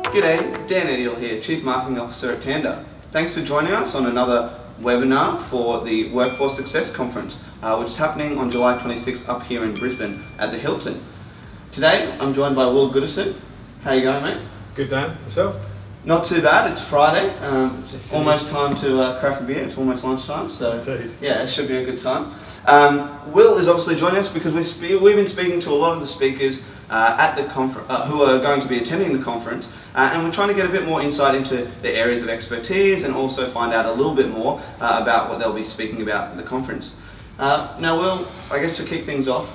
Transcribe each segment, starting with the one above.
G'day, Dan Ediel here, Chief Marketing Officer at Tanda. Thanks for joining us on another webinar for the Workforce Success Conference, which is happening on July 26th up here in Brisbane at the Hilton. Today, I'm joined by Will Gooderson. How you going, mate? Good, Dan. Yourself? Not too bad. It's Friday. It's almost time to crack a beer. It's almost lunchtime, so yeah, it should be a good time. Will is obviously joining us because we've been speaking to a lot of the speakers at the conference who are going to be attending the conference, and we're trying to get a bit more insight into their areas of expertise and also find out a little bit more about what they'll be speaking about at the conference. Now, Will, I guess to kick things off,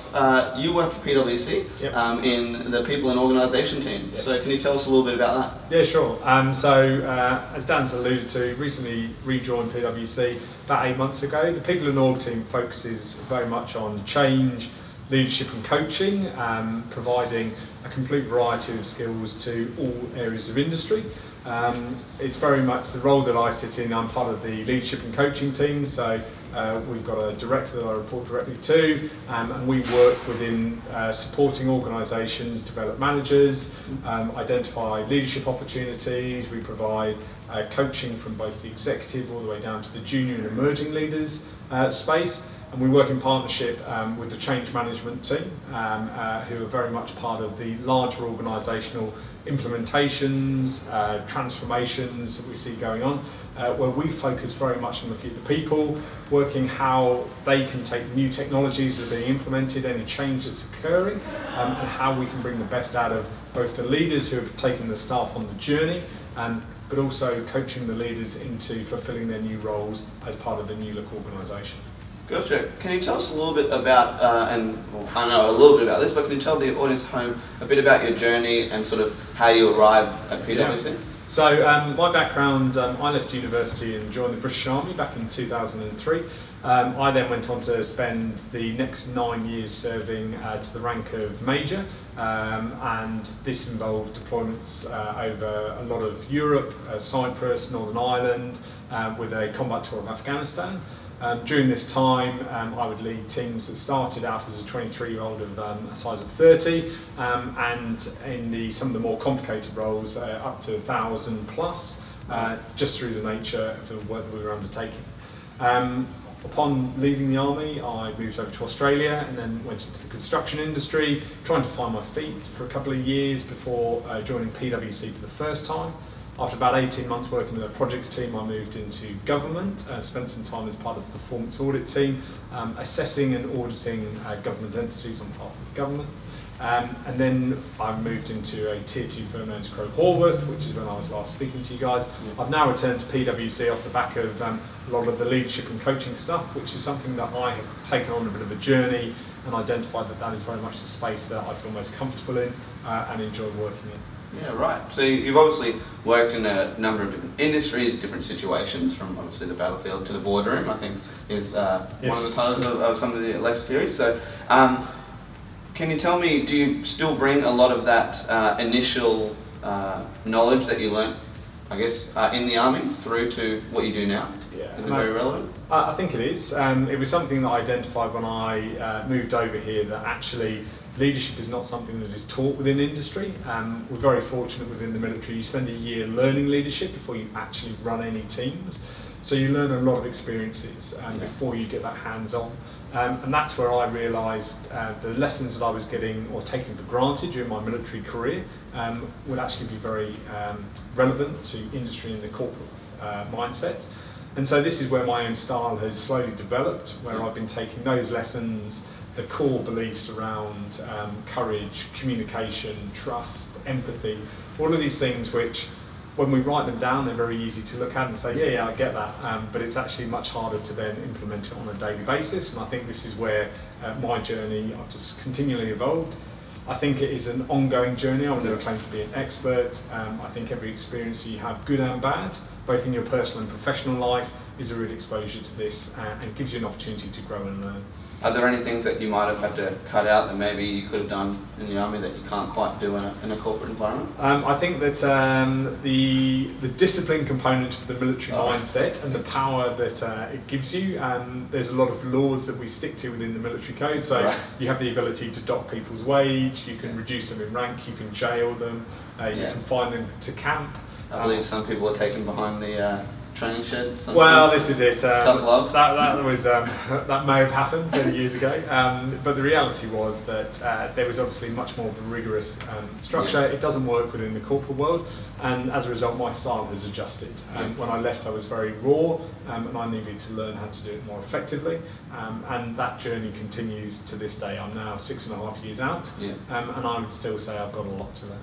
you work for PwC. Yep. In the people and organisation team. Yes. So can you tell us a little bit about that? Yeah, sure. As Dan's alluded to, recently rejoined PwC about 8 months ago. The people and org team focuses very much on change, leadership and coaching, providing a complete variety of skills to all areas of industry. It's very much the role that I sit in. I'm part of the leadership and coaching team, so we've got a director that I report directly to, and we work within supporting organisations, develop managers, identify leadership opportunities. We provide coaching from both the executive all the way down to the junior and emerging leaders space. And we work in partnership with the change management team, who are very much part of the larger organisational implementations, transformations that we see going on, where we focus very much on looking at the people, working how they can take new technologies that are being implemented, any change that's occurring, and how we can bring the best out of both the leaders who are taking the staff on the journey, but also coaching the leaders into fulfilling their new roles as part of the new look organisation. Gotcha. Can you tell us a little bit about, I know a little bit about this, but can you tell the audience at home a bit about your journey and sort of how you arrived at PwC? Yeah. So my background, I left university and joined the British Army back in 2003. I then went on to spend the next 9 years serving to the rank of Major, and this involved deployments over a lot of Europe, Cyprus, Northern Ireland, with a combat tour of Afghanistan. During this time, I would lead teams that started out as a 23-year-old of a size of 30, and in some of the more complicated roles, up to 1,000 plus, just through the nature of the work that we were undertaking. Upon leaving the army, I moved over to Australia and then went into the construction industry, trying to find my feet for a couple of years before joining PwC for the first time. After about 18 months working with a projects team, I moved into government, spent some time as part of the performance audit team, assessing and auditing government entities on behalf of the government. And then I moved into a tier 2 firm known as Crowe Horwath, which is when I was last speaking to you guys. I've now returned to PwC off the back of a lot of the leadership and coaching stuff, which is something that I have taken on a bit of a journey and identified that is very much the space that I feel most comfortable in and enjoy working in. Yeah, right. So you've obviously worked in a number of different industries, different situations, from obviously the battlefield to the boardroom, I think is one of the titles of some of the lecture series. So can you tell me, do you still bring a lot of that initial knowledge that you learnt, I guess, in the Army through to what you do now? Yeah. Is it very relevant? I think it is. It was something that I identified when I moved over here, that actually leadership is not something that is taught within industry. We're very fortunate within the military. You spend a year learning leadership before you actually run any teams. So you learn a lot of experiences before you get that hands-on. And that's where I realised the lessons that I was getting or taking for granted during my military career would actually be very relevant to industry and the corporate mindset. And so this is where my own style has slowly developed, where I've been taking those lessons, the core beliefs around courage, communication, trust, empathy, all of these things which, when we write them down, they're very easy to look at and say, yeah, I get that, but it's actually much harder to then implement it on a daily basis. And I think this is where my journey, I've just continually evolved. I think it is an ongoing journey. I would never claim to be an expert. I think every experience you have, good and bad, both in your personal and professional life, is a real exposure to this and gives you an opportunity to grow and learn. Are there any things that you might have had to cut out that maybe you could have done in the army that you can't quite do in a corporate environment? I think that the discipline component of the military mindset and the power that it gives you, there's a lot of laws that we stick to within the military code. So you have the ability to dock people's wage, you can reduce them in rank, you can jail them, you can fine them to camp. I believe some people are taken behind the training shed. Well, this is it. Tough love. That was that may have happened 30 years ago, but the reality was that there was obviously much more of a rigorous structure. It doesn't work within the corporate world, and as a result, my style has adjusted. When I left, I was very raw, and I needed to learn how to do it more effectively. And that journey continues to this day. I'm now 6.5 years out, and I would still say I've got a lot to learn.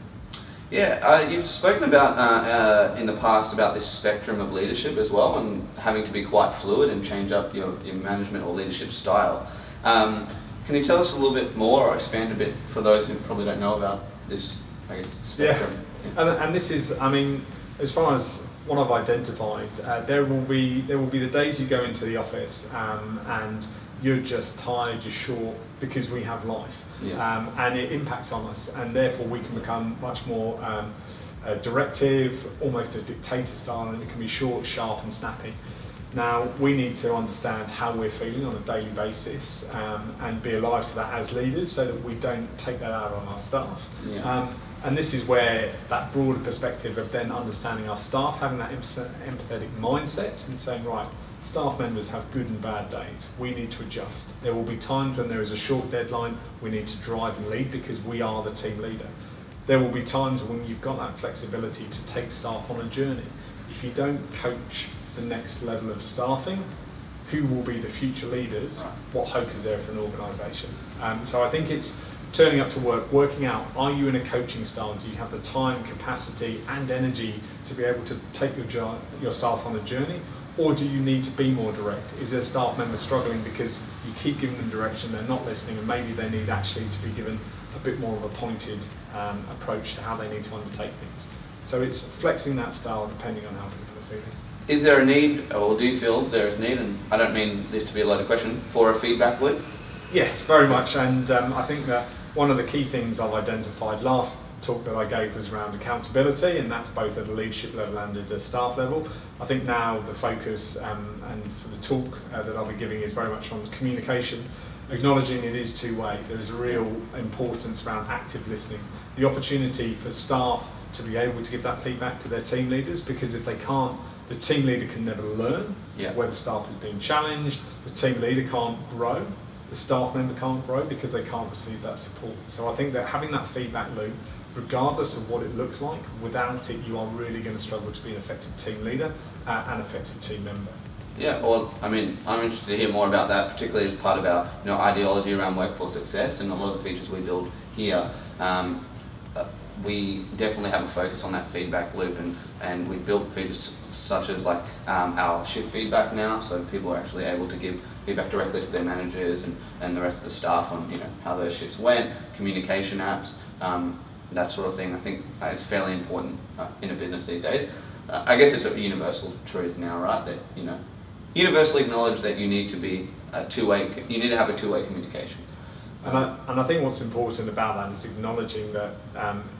Yeah, you've spoken about in the past about this spectrum of leadership as well, and having to be quite fluid and change up your management or leadership style. Can you tell us a little bit more or expand a bit for those who probably don't know about this, I guess, spectrum? Yeah. And this is, I mean, as far as what I've identified, there will be the days you go into the office and you're just tired, you're short, because we have life. And it impacts on us, and therefore we can become much more directive, almost a dictator style, and it can be short, sharp and snappy. Now we need to understand how we're feeling on a daily basis and be alive to that as leaders, so that we don't take that out on our staff. And this is where that broader perspective of then understanding our staff, having that empathetic mindset and saying, right, staff members have good and bad days. We need to adjust. There will be times when there is a short deadline, we need to drive and lead because we are the team leader. There will be times when you've got that flexibility to take staff on a journey. If you don't coach the next level of staffing, who will be the future leaders? What hope is there for an organisation? So I think it's turning up to work, working out, are you in a coaching style? Do you have the time, capacity and energy to be able to take your staff on a journey? Or do you need to be more direct? Is there a staff member struggling because you keep giving them direction, they're not listening, and maybe they need actually to be given a bit more of a pointed approach to how they need to undertake things? So it's flexing that style depending on how people are feeling. Is there a need, or do you feel there is a need, and I don't mean this to be a loaded question, for a feedback loop? Yes, very much, and I think that one of the key things I've identified, last talk that I gave was around accountability, and that's both at the leadership level and at the staff level. I think now the focus and for the talk that I'll be giving is very much on communication, acknowledging it is two-way. There's a real importance around active listening, the opportunity for staff to be able to give that feedback to their team leaders, because if they can't, the team leader can never learn where the staff is being challenged, the team leader can't grow, the staff member can't grow because they can't receive that support. So I think that having that feedback loop, regardless of what it looks like, without it you are really going to struggle to be an effective team leader and effective team member. Yeah, well, I mean, I'm interested to hear more about that, particularly as part of our ideology around workforce success and a lot of the features we build here. We definitely have a focus on that feedback loop, and we've built features such as like our shift feedback now, so people are actually able to give feedback directly to their managers and the rest of the staff on how those shifts went, communication apps, that sort of thing. I think it's fairly important in a business these days. I guess it's a universal truth now, right? That universally acknowledge that you need to be you need to have a two-way communication. And I think what's important about that is acknowledging that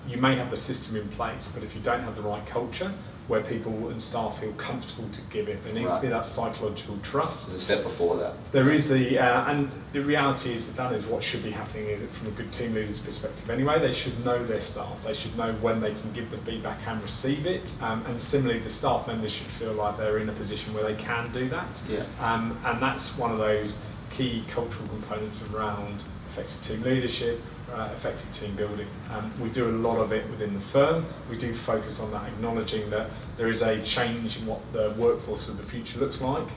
you may have the system in place, but if you don't have the right culture where people and staff feel comfortable to give it, there needs to be that psychological trust. There's a step before that. There is and the reality is that is what should be happening from a good team leader's perspective anyway. They should know their staff, they should know when they can give the feedback and receive it, and similarly the staff members should feel like they're in a position where they can do that. And that's one of those key cultural components around effective team leadership, effective team building. We do a lot of it within the firm. We do focus on that, acknowledging that there is a change in what the workforce of the future looks like.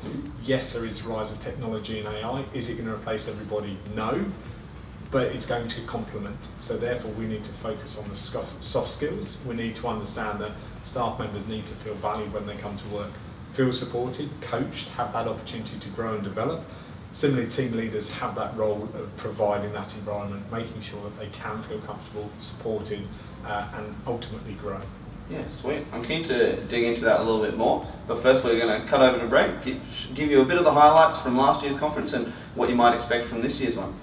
Yes, there is the rise of technology and AI. Is it going to replace everybody? No, but it's going to complement. So therefore we need to focus on the soft skills. We need to understand that staff members need to feel valued when they come to work, feel supported, coached, have that opportunity to grow and develop. Similarly, team leaders have that role of providing that environment, making sure that they can feel comfortable, supported, and ultimately grow. Yeah, sweet. I'm keen to dig into that a little bit more, but first we're going to cut over to break, give you a bit of the highlights from last year's conference and what you might expect from this year's one.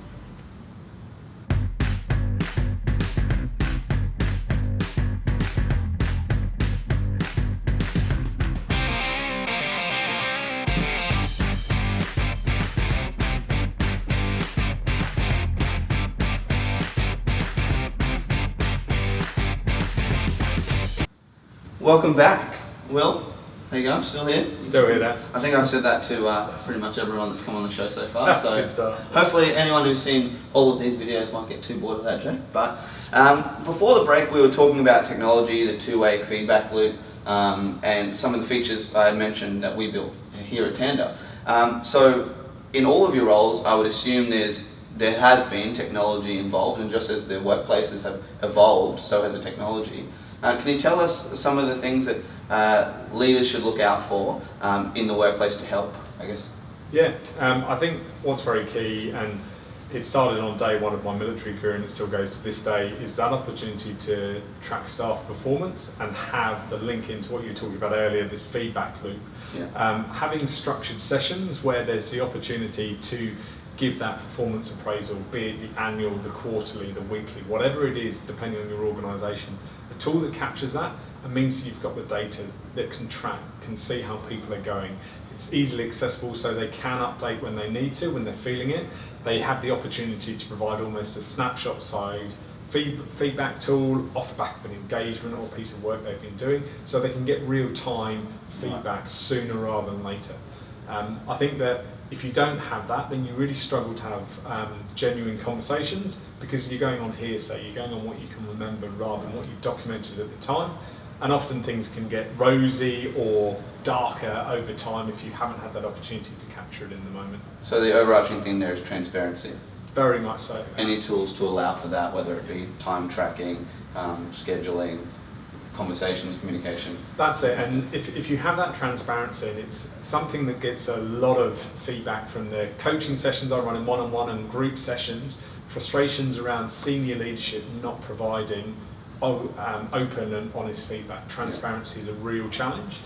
Welcome back, Will. How you going? Still here? Still here, Dan. I think I've said that to pretty much everyone that's come on the show so far. So good start. Hopefully anyone who's seen all of these videos won't get too bored of that joke. But before the break, we were talking about technology, the two-way feedback loop, and some of the features I had mentioned that we built here at Tanda. So in all of your roles, I would assume there has been technology involved, and just as the workplaces have evolved, so has the technology. Can you tell us some of the things that leaders should look out for in the workplace to help, I guess? Yeah, I think what's very key, and it started on day one of my military career and it still goes to this day, is that opportunity to track staff performance and have the link into what you were talking about earlier, this feedback loop. Yeah. Having structured sessions where there's the opportunity to give that performance appraisal, be it the annual, the quarterly, the weekly, whatever it is, depending on your organisation. A tool that captures that and means you've got the data that can track, can see how people are going. It's easily accessible so they can update when they need to, when they're feeling it. They have the opportunity to provide almost a snapshot side feedback tool off the back of an engagement or a piece of work they've been doing, so they can get real-time feedback sooner rather than later. I think that if you don't have that, then you really struggle to have genuine conversations, because you're going on hearsay, you're going on what you can remember rather than what you've documented at the time. And often things can get rosy or darker over time if you haven't had that opportunity to capture it in the moment. So the overarching thing there is transparency. Very much so. Any tools to allow for that, whether it be time tracking, scheduling, conversations, communication. That's it, and if you have that transparency, and it's something that gets a lot of feedback from the coaching sessions I run in one-on-one and group sessions, frustrations around senior leadership not providing open and honest feedback. Transparency is a real challenge.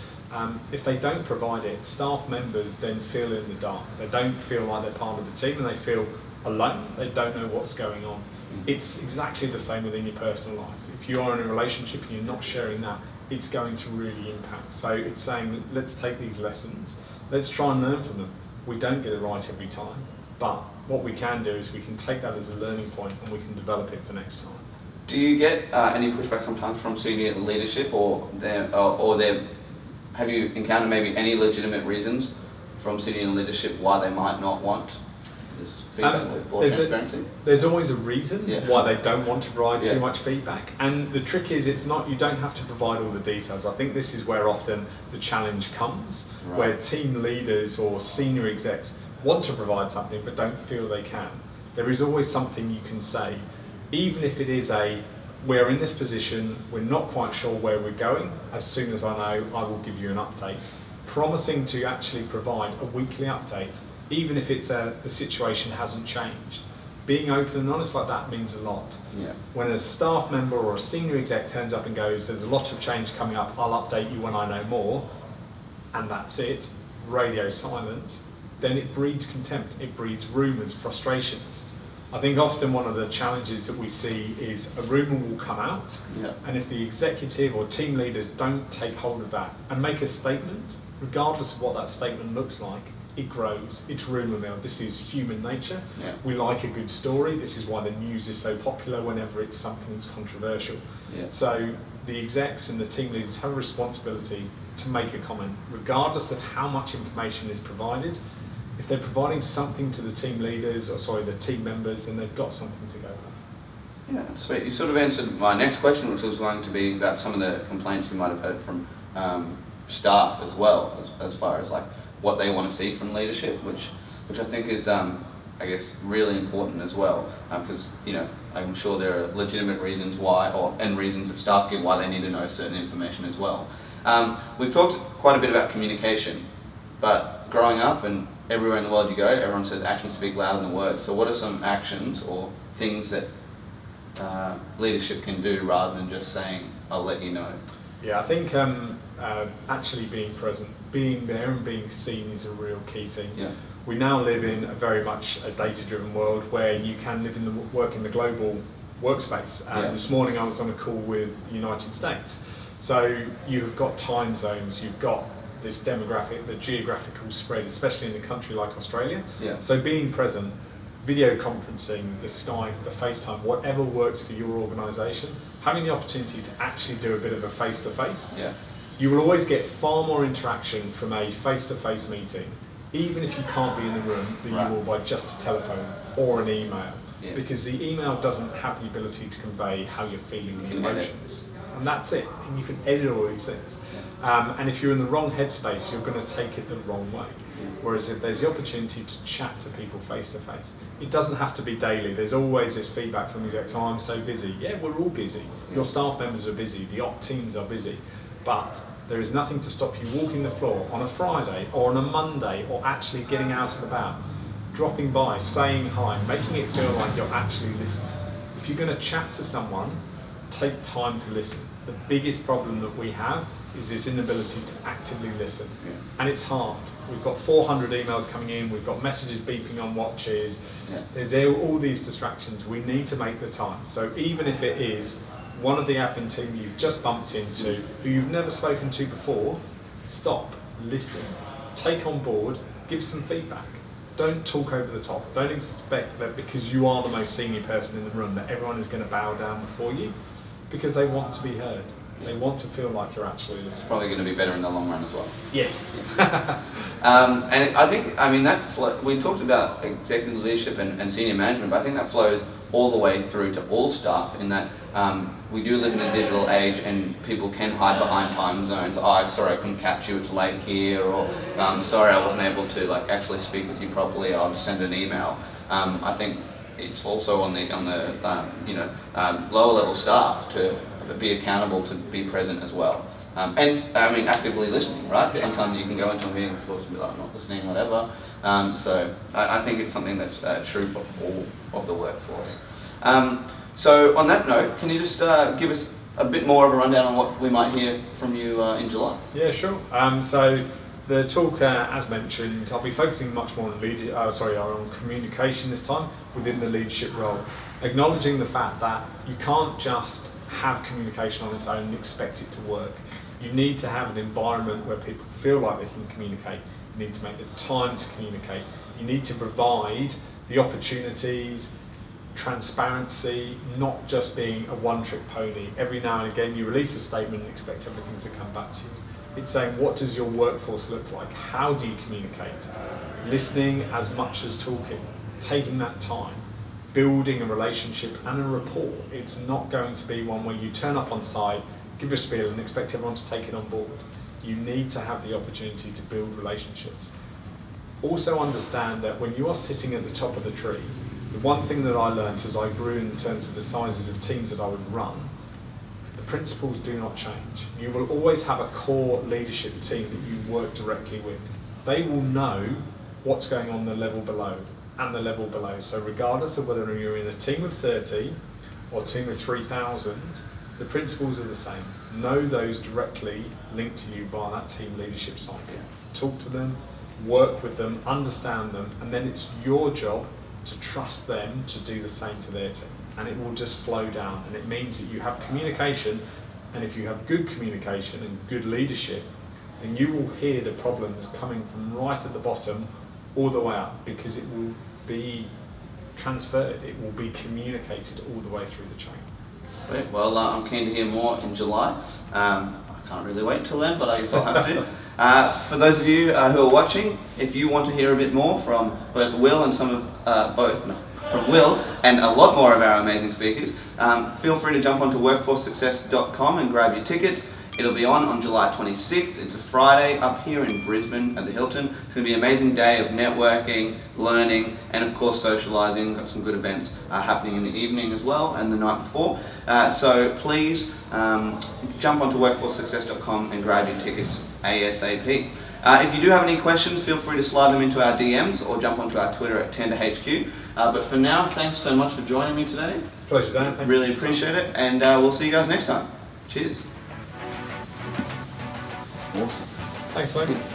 If they don't provide it, staff members then feel in the dark. They don't feel like they're part of the team and they feel alone. They don't know what's going on. It's exactly the same within your personal life. If you are in a relationship and you're not sharing that, it's going to really impact. So it's saying, let's take these lessons, let's try and learn from them. We don't get it right every time, but what we can do is we can take that as a learning point and we can develop it for next time. Do you get any pushback sometimes from senior leadership, or have you encountered maybe any legitimate reasons from senior leadership why they might not want this feedback or transparency? There's always a reason why they don't want to provide too much feedback, and the trick is you don't have to provide all the details. I think this is where often the challenge comes, where team leaders or senior execs want to provide something but don't feel they can. There is always something you can say, even if it is we're in this position, we're not quite sure where we're going. As soon as I know, I will give you an update. Promising to actually provide a weekly update, even if it's the situation hasn't changed. Being open and honest like that means a lot. Yeah. When a staff member or a senior exec turns up and goes, there's a lot of change coming up, I'll update you when I know more, and that's it, radio silence, then it breeds contempt, it breeds rumours, frustrations. I think often one of the challenges that we see is a rumour will come out, and if the executive or team leaders don't take hold of that and make a statement, regardless of what that statement looks like, it grows. It's rumour mill. This is human nature. Yeah. We like a good story. This is why the news is so popular whenever it's something that's controversial. Yeah. So the execs and the team leaders have a responsibility to make a comment, regardless of how much information is provided. If they're providing something to the team leaders, the team members, then they've got something to go with. Yeah, sweet. You sort of answered my next question, which was going to be about some of the complaints you might have heard from staff as well, as far as like what they want to see from leadership, which I think is, I guess, really important as well, because I'm sure there are legitimate reasons why, and reasons that staff give why they need to know certain information as well. We've talked quite a bit about communication, but growing up and everywhere in the world you go, everyone says actions speak louder than words. So what are some actions or things that leadership can do rather than just saying, I'll let you know? Yeah, I think actually being present, being there and being seen is a real key thing. Yeah. We now live in a very much a data-driven world where you can live in work in the global workspace. This morning I was on a call with the United States. So you've got time zones, you've got this demographic, the geographical spread, especially in a country like Australia. So being present, video conferencing, the Skype, the FaceTime, whatever works for your organisation, having the opportunity to actually do a bit of a face-to-face, you will always get far more interaction from a face-to-face meeting, even if you can't be in the room, than you will by just a telephone or an email. Because the email doesn't have the ability to convey how you're feeling, the emotions. And that's it. And you can edit all these things. And if you're in the wrong headspace, you're going to take it the wrong way. Whereas if there's the opportunity to chat to people face to face, it doesn't have to be daily. There's always this feedback from execs, oh, I'm so busy. Yeah, we're all busy. Your staff members are busy, the op teams are busy. But there is nothing to stop you walking the floor on a Friday or on a Monday or actually getting out and about, dropping by, saying hi, making it feel like you're actually listening. If you're going to chat to someone, take time to listen. The biggest problem that we have is this inability to actively listen. And it's hard. We've got 400 emails coming in, we've got messages beeping on watches, there's all these distractions. We need to make the time. So even if it is one of the admin team you've just bumped into, who you've never spoken to before, stop, listen, take on board, give some feedback. Don't talk over the top. Don't expect that because you are the most senior person in the room that everyone is going to bow down before you, because they want to be heard. They want to feel like you're actually listening. It's probably going to be better in the long run as well. Yes. And I think, that flow, we talked about executive leadership and senior management, but I think that flows all the way through to all staff in that we do live in a digital age and people can hide behind time zones. Oh, sorry, I couldn't catch you, it's late here, or sorry, I wasn't able to actually speak with you properly, I'll just send an email. I think it's also on the lower level staff to be accountable to be present as well. And actively listening, right? Yes. Sometimes you can go into a meeting and be like, not listening, whatever. So I think it's something that's true for all of the workforce. So on that note, can you just give us a bit more of a rundown on what we might hear from you in July? Yeah, sure. So the talk, as mentioned, I'll be focusing much more on on communication this time within the leadership role, acknowledging the fact that you can't just have communication on its own and expect it to work. You need to have an environment where people feel like they can communicate. You need to make the time to communicate. You need to provide the opportunities, transparency, not just being a one-trick pony. Every now and again you release a statement and expect everything to come back to you. It's saying, what does your workforce look like? How do you communicate? Listening as much as talking, taking that time, building a relationship and a rapport. It's not going to be one where you turn up on site, give a spiel and expect everyone to take it on board. You need to have the opportunity to build relationships. Also understand that when you are sitting at the top of the tree, the one thing that I learned as I grew in terms of the sizes of teams that I would run, the principles do not change. You will always have a core leadership team that you work directly with. They will know what's going on the level below and the level below. So regardless of whether you're in a team of 30 or a team of 3,000, the principles are the same. Know those directly linked to you via that team leadership cycle. Talk to them, work with them, understand them, and then it's your job to trust them to do the same to their team. And it will just flow down. And it means that you have communication, and if you have good communication and good leadership, then you will hear the problems coming from right at the bottom all the way up, because it will be transferred, it will be communicated all the way through the chain. Great. Well, I'm keen to hear more in July. I can't really wait till then, but I guess I'll have to. For those of you who are watching, if you want to hear a bit more from both Will and from Will and a lot more of our amazing speakers, feel free to jump onto workforcesuccess.com and grab your tickets. It'll be on July 26th. It's a Friday up here in Brisbane at the Hilton. It's going to be an amazing day of networking, learning, and of course socialising. Got some good events happening in the evening as well and the night before. So please jump onto workforcesuccess.com and grab your tickets ASAP. If you do have any questions, feel free to slide them into our DMs or jump onto our Twitter at TenderHQ. But for now, thanks so much for joining me today. Pleasure, Dan. Really appreciate it, and we'll see you guys next time. Cheers. Awesome. Thanks, mate.